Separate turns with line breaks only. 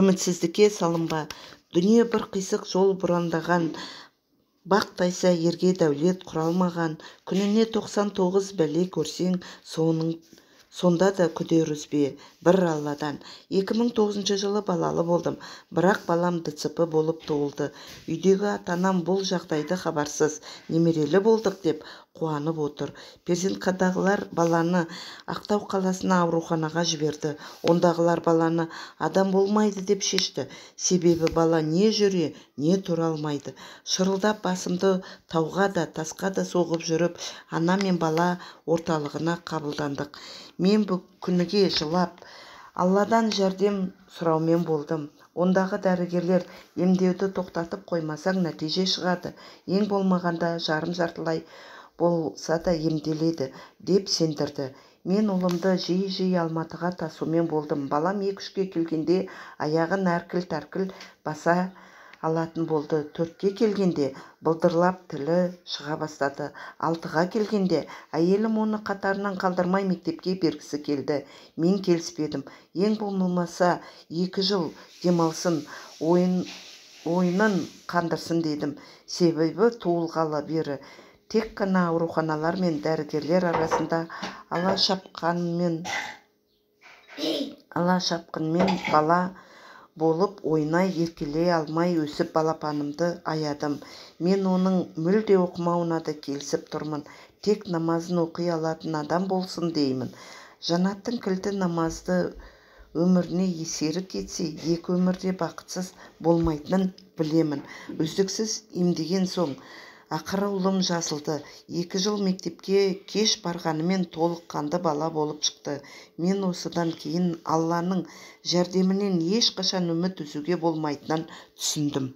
Үмітсіздікке салынба. Дүние бір қисық жол бұрандаған, бақ тайса ерге дәулет құралмаған. Күніне 99 бәле көрсең, сонда да күдер үзбе бір Алладан. 2009 жылы балалы болдым, бірақ балам ДЦП болып туылды. Үйдегі ата-анам бұл жағдайды хабарсыз. Немерелі болдық деп қуанып отыр. Перзентханадағылар баланы Ақтау қаласына ауруханаға жіберді. Ондағылар баланы адам болмайды деп шешті. Себебі бала не жүре, не тұра алмайды. Шырылдап басымды тауға да, тасқа да соғып жүріп, ана мен бала орталығына қабылдандық. Мен бұл күніге жылап, Алладан жәрдем сұраумен болдым. Ондағы дәрігерлер емдеуді тоқтатып қоймасаң нәтиже шығады. Ең болмағанда жарым-жартылай болса да емделеді деп сендірді. Мен ұлымды жиі Алматыға тасумен болдым. Балам 2-3-ке келгенде аяғын әркіл-тәркіл баса алатын болды. 4-ке келгенде былдырлап тілі шыға бастады. 6-ға келгенде әйелім оны қатарынан қалдырмай мектепке бергісі келді. Мен келіспедім. Ең болмаса 2 жыл демалсын, ойынын қандырсын дедім. Себебі туылғалы бері тек қана ауруханалар мен дәрігерлер арасында ала шапқынмен бала болып ойнай еркелей алмай өсіп балапанымды аядым. Мен оның мүлде оқымауына да келісіп тұрмын. Тек намазын оқи алатын адам болсын деймін. Жанаттың кілті намазды. Өміріне есері кетсе, 2 өмірде бақытсыз болмайтынын білемін. Үздіксіз емдеген соң ақыры ұлым жазылды. 2 жыл мектепке кеш барғанымен толыққанды бала болып шықты. Мен осыдан кейін Алланың жәрдемінен ешқашан үміт үзуге болмайтынын түсіндім.